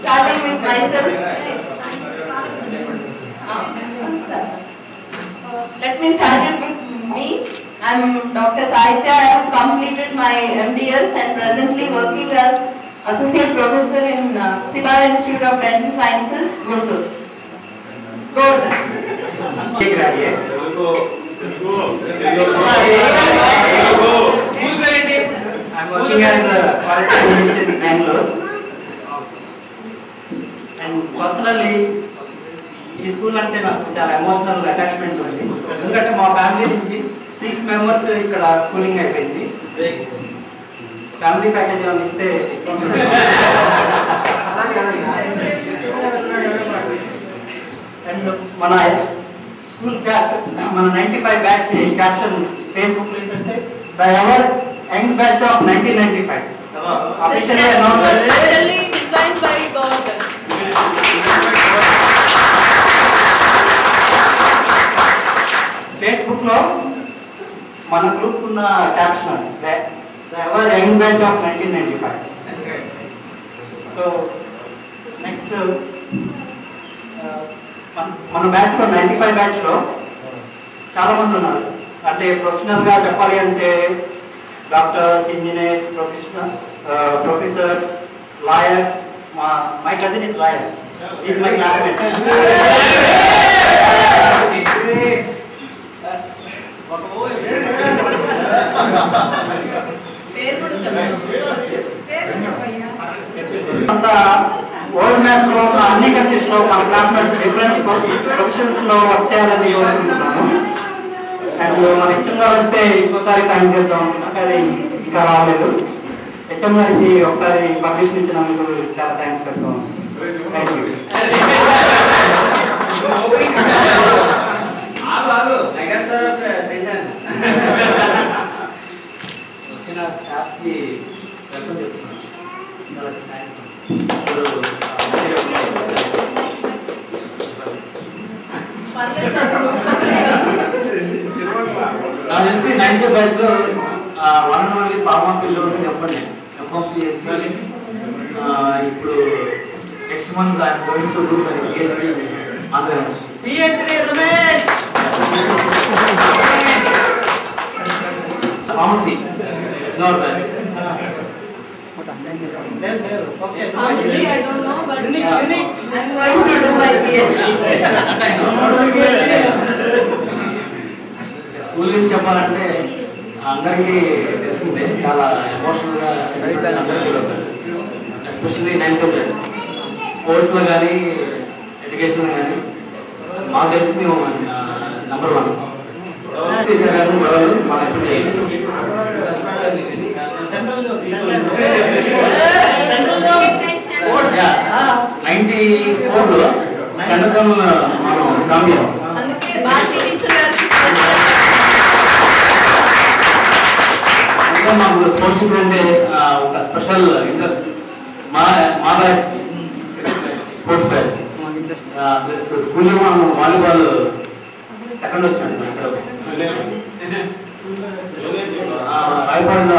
Starting with myself. Let me start it with me. I am Dr. Sahitya. I have completed my MDS and presently working as Associate Professor in Sibar Institute of Dental Sciences, Guntur. Good. I am working as a quality analyst in Bangalore. And personally, ఈ school అంటే నాకు చాలా emotional attachment ఉంది. ఎందుకంటే మా family నుంచి 6 members ఇక్కడ schooling అయిపోయింది. ఫ్యామిలీ ప్యాకేజ్ ఏమైనా ఇస్తే అండ్ మన స్కూల్ బ్యాచ్ మన 95 బ్యాచ్ క్యాప్షన్ ఫేస్బుక్ లో ఏంటంటే the ever young batch of 1995 officially announce designed by God. Facebook లో మన గ్రూప్ ఉన్న caption the ever young batch of 1995. So next మన బ్యాచ్ లో 95 బ్యాచ్ లో చాలా మంది ఉన్నారు. అంటే ప్రొఫెషనల్ గా చెప్పాలి అంటే doctors, engineers, professors, lawyers. My cousin is lawyer, is my classmate. అంతా వరల్డ్ మ్యాప్ లో అన్ని కంట్రీస్ లో మన క్లాస్మేట్స్ డిఫరెంట్ ప్రొఫెషన్స్ లో వర్క్ చేయాలని కోరుకుంటున్నాను. అండ్ మన హెచ్ఎం గారు వస్తే ఇంకోసారి థ్యాంక్స్ చెప్తాం అనుకున్నా, కానీ ఇంకా రాలేదు. హెచ్ఎం గారికి ఒకసారి పర్మిషన్ ఇచ్చినందుకు చాలా థ్యాంక్స్ చెప్తాం. Thank you. వచ్చిన స్టాఫ్ కి వెల్కమ్ చెప్తున్నాను. నాకు తెలిసి 90 బ్యాచ్ లో 1 and only ఫార్మా ఫీల్డ్ లో చెప్పండి ఎఫ్ఎంసీ చేసి ఇప్పుడు next month I'm going to do PhD Andhra university. PhD Ramesh pharmacy నోర్ batch. Honestly, I don't know, but I'm going to do my PhD. School నుంచి చెప్పాలంటే అందరికీ తెలిసిందే, చాలా ఎమోషనల్ గా ఎస్పెషల్లీ 9th క్లాస్ స్పోర్ట్స్ లో కానీ ఎడ్యుకేషన్ లో కానీ మాకు తెలిసి మేము నంబర్ 1 మన 94 లో సెంట్రల్ మనం ఛాంపియన్స్. అందుకే భారతీ టీచర్ గారికి అంటే మాకు స్పోర్ట్స్ అంటే ఒక స్పెషల్ ఇంట్రెస్ట్. మా బ్యాచ్ స్పోర్ట్స్ బ్యాచ్ ప్లస్ స్కూల్లో మనం వాలీబాల్ సెకండ్ వచ్చినట్టు ఇక్కడ రాయపాడులో